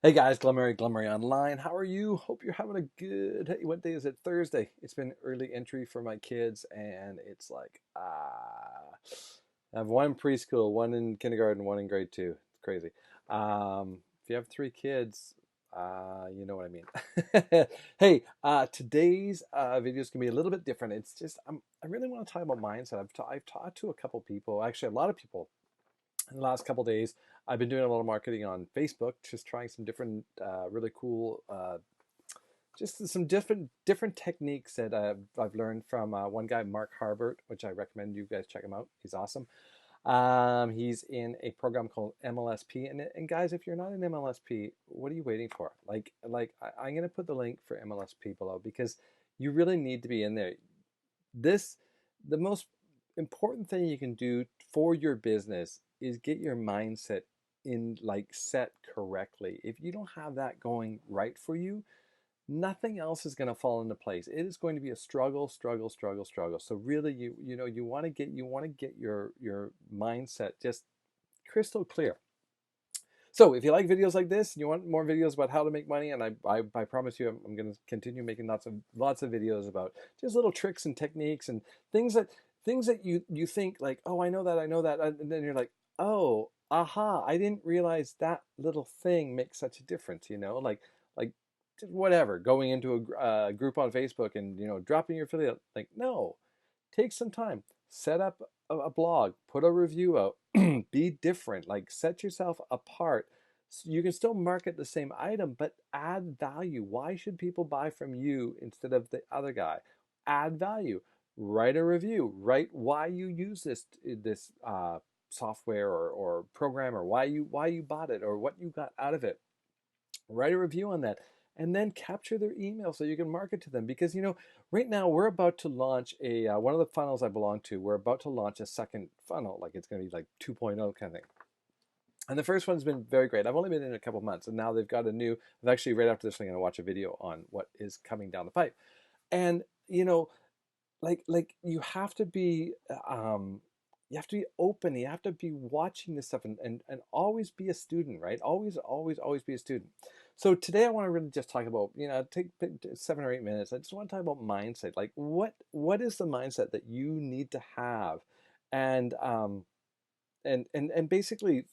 Hey guys, Glen Online. How are you? Hope you're having a good. Hey, what day is it? Thursday. It's been early entry for my kids, and it's like I have one in preschool, one in kindergarten, one in grade two. It's crazy. If you have three kids, you know what I mean. Hey, today's video is gonna be a little bit different. It's just I really want to talk about mindset. I've talked to a couple people, actually a lot of people in the last couple of days. I've been doing a lot of marketing on Facebook, just trying some different, really cool, just some different techniques that I've learned from one guy, Mark Harbert, which I recommend you guys check him out. He's awesome. He's in a program called MLSP, and guys, if you're not in MLSP, what are you waiting for? I'm gonna put the link for MLSP below because you really need to be in there. This the most important thing you can do for your business is get your mindset in like set correctly. If you don't have that going right for you, nothing else is going to fall into place. It is going to be a struggle. So really you want to get your mindset just crystal clear. So if you like videos like this and you want more videos about how to make money, and I promise you I'm going to continue making lots of videos about just little tricks and techniques and things that you think like, oh, I know that, and then you're like, oh, aha, I didn't realize that little thing makes such a difference, like just whatever, going into a group on Facebook and dropping your affiliate, like, no, take some time, set up a blog, put a review out, be different, like set yourself apart. So you can still market the same item, but add value. Why should people buy from you instead of the other guy? Add value. Write a review. Write why you use this software or program, or why you bought it or what you got out of it. Write a review on that, and then capture their email so you can market to them. Because right now we're about to launch a one of the funnels I belong to. We're about to launch a second funnel, like it's going to be like 2.0 kind of thing. And the first one's been very great. I've only been in a couple months, and now they've got a new. I've actually, right after this, I'm going to watch a video on what is coming down the pipe. And like you have to be open. You have to be watching this stuff, and always be a student, right? Always be a student. So today I want to really just talk about, take 7 or 8 minutes. I just want to talk about mindset. Like what is the mindset that you need to have, and basically,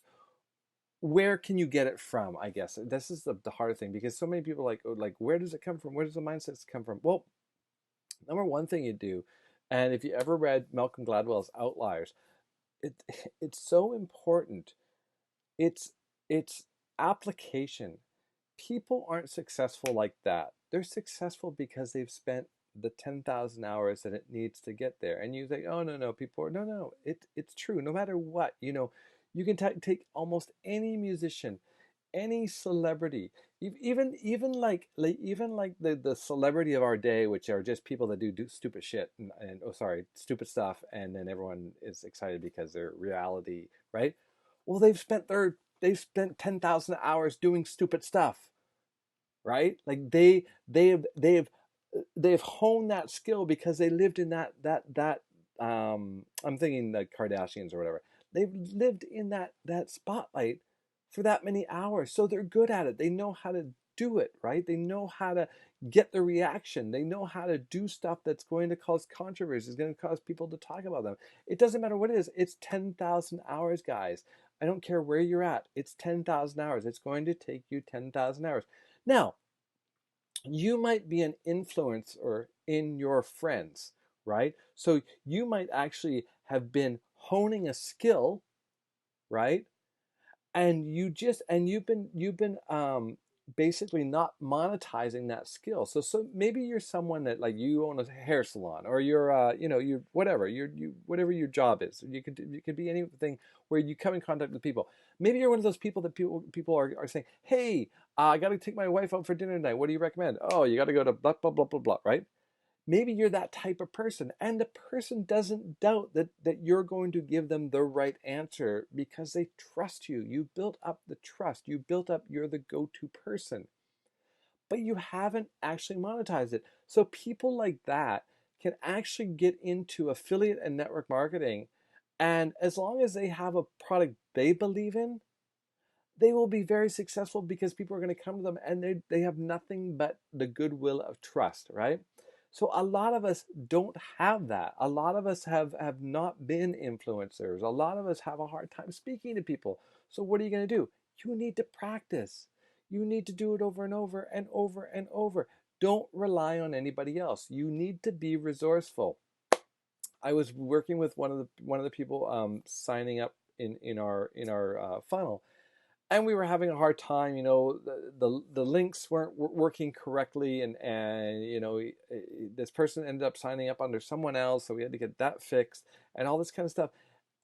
where can you get it from? I guess this is the hard thing, because so many people like, where does it come from? Where does the mindset come from? Well, number one thing you do, and if you ever read Malcolm Gladwell's Outliers, it it's so important. It's application. People aren't successful like that. They're successful because they've spent the 10,000 hours that it needs to get there. And you think, oh, no, people are, no, it's true. No matter what, you can take almost any musician, any celebrity, even like the celebrity of our day, which are just people that do stupid shit and oh, sorry, stupid stuff, and then everyone is excited because they're reality, right? Well, they've spent 10,000 hours doing stupid stuff, right? Like they've honed that skill because they lived in that I'm thinking the Kardashians or whatever. They've lived in that spotlight for that many hours. So they're good at it. They know how to do it, right? They know how to get the reaction. They know how to do stuff that's going to cause controversy, is going to cause people to talk about them. It doesn't matter what it is. It's 10,000 hours, guys. I don't care where you're at. It's 10,000 hours. It's going to take you 10,000 hours. Now, you might be an influencer in your friends, right? So you might actually have been honing a skill, right? And you've been basically not monetizing that skill. So maybe you're someone that, like, you own a hair salon, or you're you whatever you whatever your job is. You could be anything where you come in contact with people. Maybe you're one of those people that people are saying, hey, I got to take my wife out for dinner tonight, what do you recommend? Oh, you got to go to blah blah blah blah blah, right? Maybe you're that type of person, and the person doesn't doubt that you're going to give them the right answer because they trust you. You built up the trust. You built up, you're the go-to person, but you haven't actually monetized it. So people like that can actually get into affiliate and network marketing, and as long as they have a product they believe in, they will be very successful because people are going to come to them and they have nothing but the goodwill of trust, right? So a lot of us don't have that. A lot of us have not been influencers. A lot of us have a hard time speaking to people. So what are you going to do? You need to practice. You need to do it over and over and over and over. Don't rely on anybody else. You need to be resourceful. I was working with one of the people signing up in our funnel, and we were having a hard time. The links weren't working correctly, and this person ended up signing up under someone else, so we had to get that fixed and all this kind of stuff.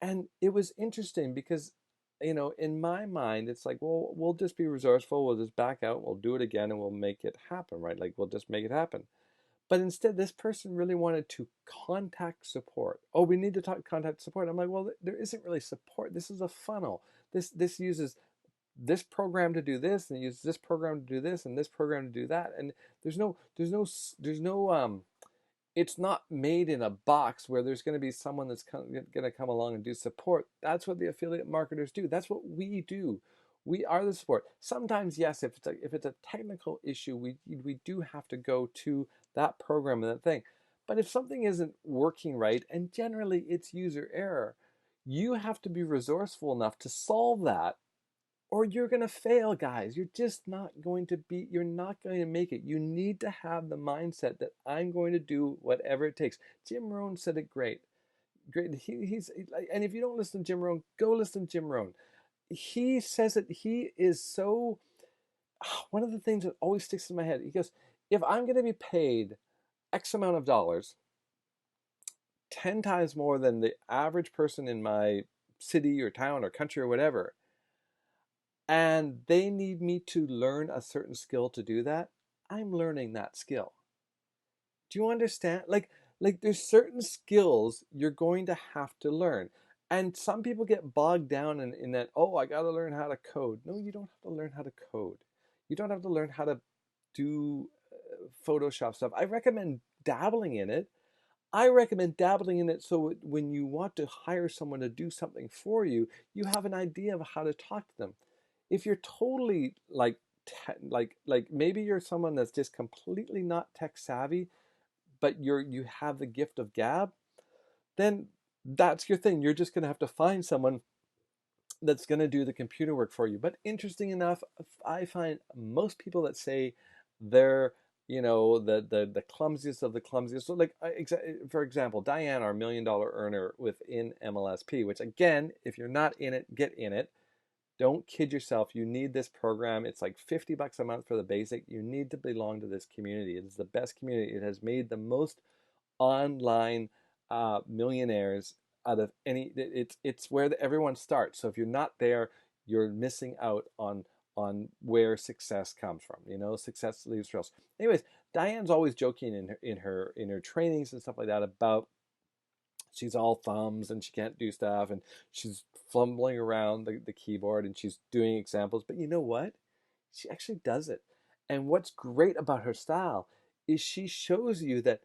And it was interesting because in my mind it's like, well, we'll just be resourceful, we'll just back out, we'll do it again, and we'll make it happen, right? Like, we'll just make it happen. But instead, this person really wanted to contact support. Oh, we need to contact support. I'm like, well, there isn't really support. This is a funnel. This uses this program to do this, and uses this program to do this, and this program to do that. And there's no it's not made in a box where there's going to be someone that's going to come along and do support. That's what the affiliate marketers do. That's what we do. We are the support. Sometimes, yes, if it's a technical issue, we do have to go to that program and that thing. But if something isn't working right, and generally it's user error, you have to be resourceful enough to solve that, or you're going to fail, guys. You're not going to make it. You need to have the mindset that I'm going to do whatever it takes. Jim Rohn said it great. And if you don't listen to Jim Rohn, go listen to Jim Rohn. He says it, he is so, one of the things that always sticks in my head, he goes, if I'm going to be paid X amount of dollars, 10 times more than the average person in my city or town or country or whatever, and they need me to learn a certain skill to do that, I'm learning that skill. Do you understand? Like there's certain skills you're going to have to learn. And some people get bogged down in that, oh, I got to learn how to code. No, you don't have to learn how to code. You don't have to learn how to do Photoshop stuff. I recommend dabbling in it so when you want to hire someone to do something for you, you have an idea of how to talk to them. If you're totally like maybe you're someone that's just completely not tech savvy, but you have the gift of gab, then that's your thing. You're just going to have to find someone that's going to do the computer work for you. But interesting enough, I find most people that say they're the clumsiest of the clumsiest. So like for example, Diane, our $1 million earner within MLSP, which again, if you're not in it, get in it. Don't kid yourself. You need this program. It's like $50 a month for the basic. You need to belong to this community. It is the best community. It has made the most online millionaires out of any. It's where everyone starts. So if you're not there, you're missing out on where success comes from. Success leaves trails. Anyways, Diane's always joking in her trainings and stuff like that about she's all thumbs and she can't do stuff and she's fumbling around the keyboard and she's doing examples. But you know what? She actually does it. And what's great about her style is she shows you that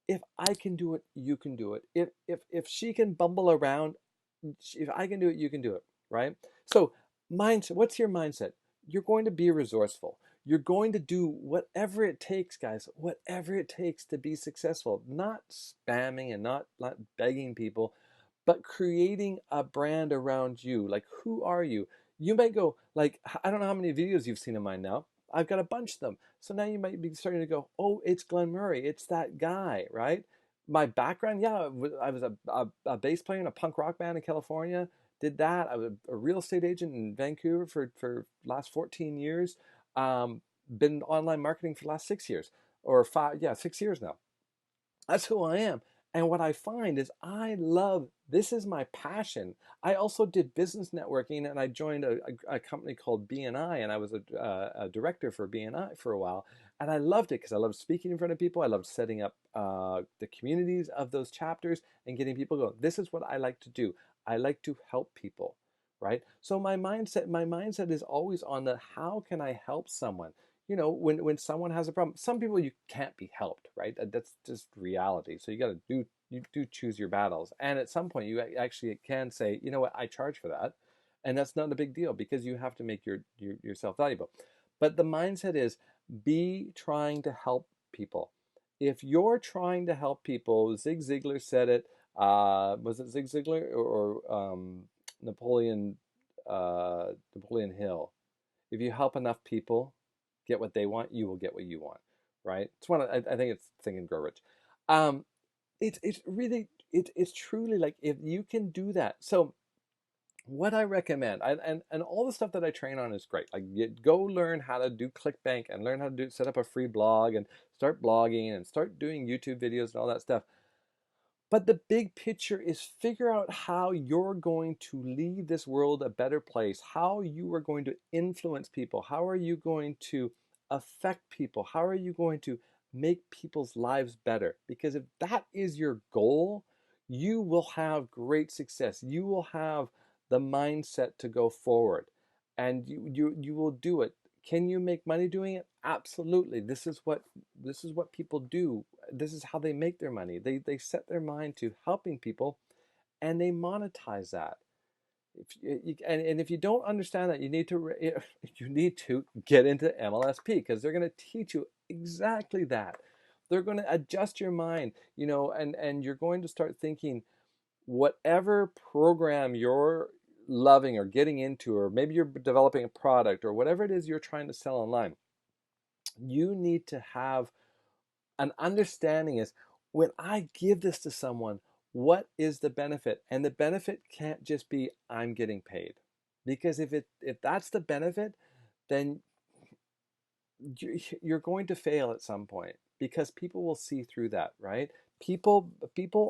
if I can do it, you can do it. If she can bumble around, if I can do it, you can do it, right? So mindset, what's your mindset? You're going to be resourceful. You're going to do whatever it takes, guys, whatever it takes to be successful. Not spamming and not begging people, but creating a brand around you. Like, who are you? You might go, like, I don't know how many videos you've seen of mine now. I've got a bunch of them. So now you might be starting to go, oh, it's Glen Murray. It's that guy, right? My background, yeah, I was a bass player in a punk rock band in California. Did that. I was a real estate agent in Vancouver for last 14 years. Been online marketing for the last 6 years or 6 years now. That's who I am. And what I find is this is my passion. I also did business networking and I joined a company called BNI and I was a director for BNI for a while. And I loved it because I loved speaking in front of people. I loved setting up the communities of those chapters and getting people going. This is what I like to do. I like to help people, right? So my mindset is always on the how can I help someone? When someone has a problem, some people you can't be helped, right? That's just reality. So you do choose your battles. And at some point you actually can say, you know what, I charge for that. And that's not a big deal because you have to make yourself valuable. But the mindset is be trying to help people. If you're trying to help people, Zig Ziglar said it. Was it Zig Ziglar or Napoleon Napoleon Hill? If you help enough people get what they want, you will get what you want, right? It's one. I think it's Think and Grow Rich. Um, it's really it's truly like if you can do that. So what I recommend, and all the stuff that I train on is great. Like go learn how to do ClickBank and learn how to set up a free blog and start blogging and start doing YouTube videos and all that stuff. But the big picture is figure out how you're going to leave this world a better place, how you are going to influence people, how are you going to affect people, how are you going to make people's lives better? Because if that is your goal, you will have great success. You will have the mindset to go forward and you will do it. Can you make money doing it? Absolutely. This is what people do. This is how they make their money. They set their mind to helping people and they monetize that. And if you don't understand that, you need to you need to get into MLSP because they're going to teach you exactly that. They're going to adjust your mind, and you're going to start thinking whatever program you're loving or getting into, or maybe you're developing a product or whatever it is you're trying to sell online, you need to have an understanding is when I give this to someone, what is the benefit? And the benefit can't just be I'm getting paid. Because if that's the benefit, then you're going to fail at some point because people will see through that, right? People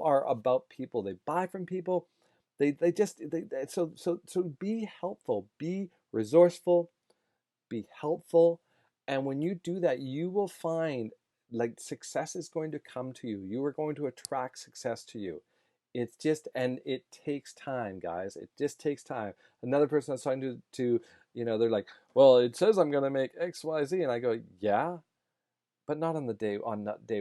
are about people. They buy from people. So be helpful, be resourceful, be helpful. And when you do that, you will find like success is going to come to you. You are going to attract success to you. And it takes time, guys. It just takes time. Another person I was talking to, they're like, well, it says I'm going to make X, Y, Z. And I go, yeah, but not on day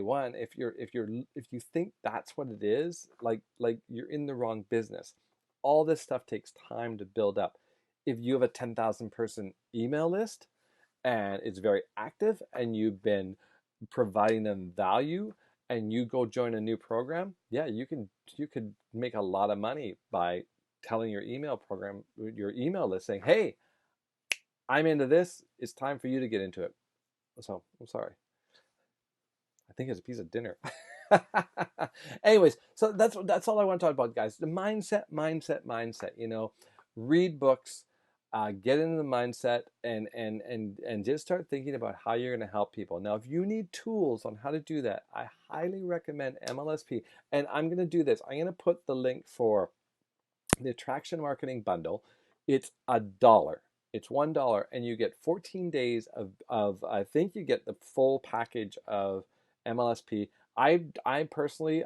one. If you think that's what it is, like you're in the wrong business. All this stuff takes time to build up. If you have a 10,000 person email list, and it's very active and you've been providing them value and you go join a new program, yeah, you could make a lot of money by telling your email list saying, hey, I'm into this, it's time for you to get into it. So I'm sorry, I think it's a piece of dinner. Anyways, so that's all I want to talk about, guys. The mindset. Read books, get into the mindset, and just start thinking about how you're going to help people. Now, if you need tools on how to do that, I highly recommend MLSP. And I'm going to do this. I'm going to put the link for the attraction marketing bundle. It's $1. It's $1, and you get 14 days of I think you get the full package of MLSP. I personally,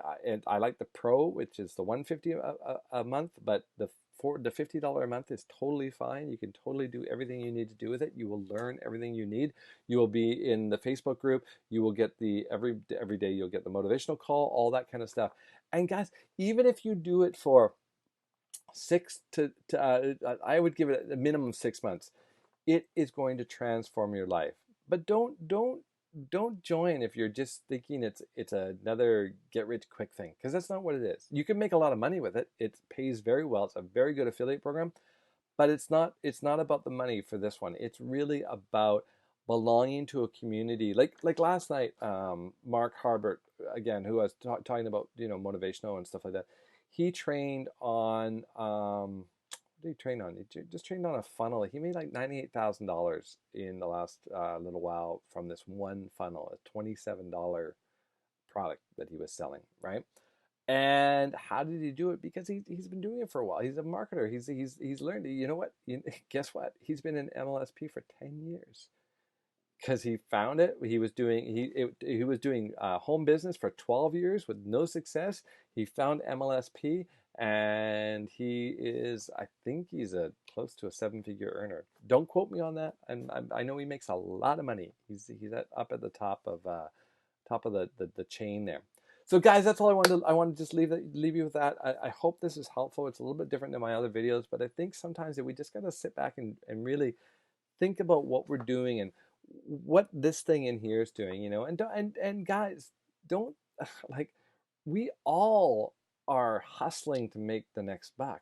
I like the Pro, which is the $150 a month, but the $50 a month is totally fine. You can totally do everything you need to do with it. You will learn everything you need. You will be in the Facebook group. You will get the every day you'll get the motivational call, all that kind of stuff. And guys, even if you do it for I would give it a minimum of 6 months. It is going to transform your life. But don't join if you're just thinking it's another get rich quick thing, because that's not what it is. You can make a lot of money with it. It pays very well. It's a very good affiliate program, but it's not about the money for this one. It's really about belonging to a community. Like last night, Mark Harbert, again, who I was talking about, motivational and stuff like that. He trained on what did he train on? He just trained on a funnel. He made like $98,000 in the last little while from this one funnel, a $27 product that he was selling, right? And how did he do it? Because he's been doing it for a while. He's a marketer. He's learned. You know what? Guess what? He's been in MLSP for 10 years because he found it. He was doing home business for 12 years with no success. He found MLSP, and I think he's a close to a 7-figure earner. Don't quote me on that. And I know he makes a lot of money. He's up at the top of the chain there. So guys, that's all I wanted. I want to just leave you with that. I hope this is helpful. It's a little bit different than my other videos, but I think sometimes that we just got to sit back and really think about what we're doing and what this thing in here is doing, you know. And guys, don't like we all are hustling to make the next buck.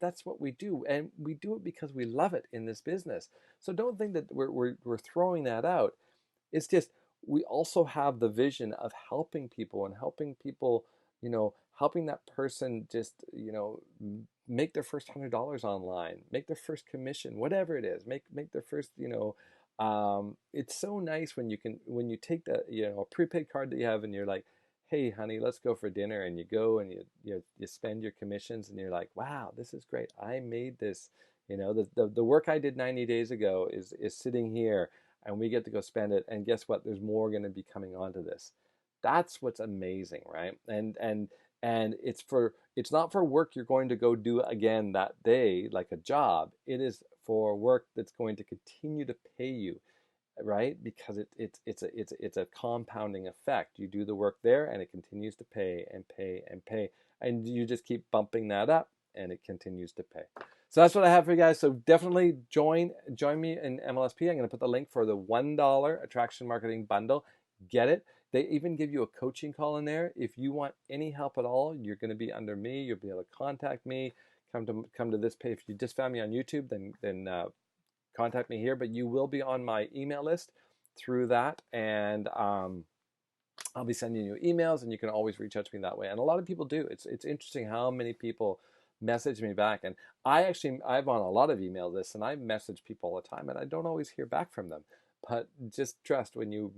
That's what we do, and we do it because we love it in this business. So don't think that we're throwing that out. It's just we also have the vision of helping people and helping people, you know, helping that person just, you know, make their first $100 online, make their first commission, whatever it is, make their first, you know, it's so nice when you can, when you take that, you know, a prepaid card that you have and you're like, hey honey, let's go for dinner, and you go and you spend your commissions and you're like, wow, this is great. I made this, you know, the work I did 90 days ago is sitting here, and we get to go spend it. And guess what? There's more going to be coming onto this. That's what's amazing, right? And it's not for work you're going to go do again that day like a job. It is for work that's going to continue to pay you, right? Because it's a compounding effect. You do the work there and it continues to pay and pay and pay, and you just keep bumping that up and it continues to pay. So that's what I have for you guys. So definitely join me in MLSP. I'm going to put the link for the $1 attraction marketing bundle. Get it. They even give you a coaching call in there. If you want any help at all, you're going to be under me. You'll be able to contact me. Come to this page. If you just found me on YouTube, then contact me here. But you will be on my email list through that, and I'll be sending you emails, and you can always reach out to me that way. And a lot of people do. It's interesting how many people message me back, and I'm on a lot of email lists, and I message people all the time, and I don't always hear back from them. But just trust, when you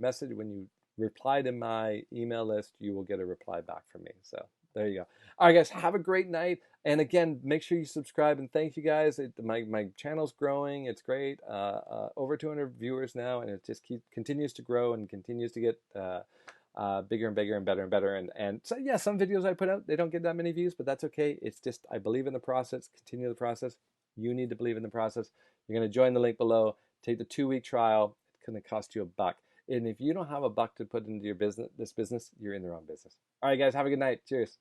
reply to my email list, you will get a reply back from me. So there you go. All right, guys, have a great night. And again, make sure you subscribe, and thank you guys. My channel's growing. It's great. Over 200 viewers now, and it just continues to grow and continues to get bigger and bigger and better and better. And so, yeah, some videos I put out, they don't get that many views, but that's okay. It's just, I believe in the process. Continue the process. You need to believe in the process. You're going to join the link below. Take the 2-week trial. It's going to cost you $1. And if you don't have $1 to put into your business, you're in the wrong business. All right, guys, have a good night. Cheers.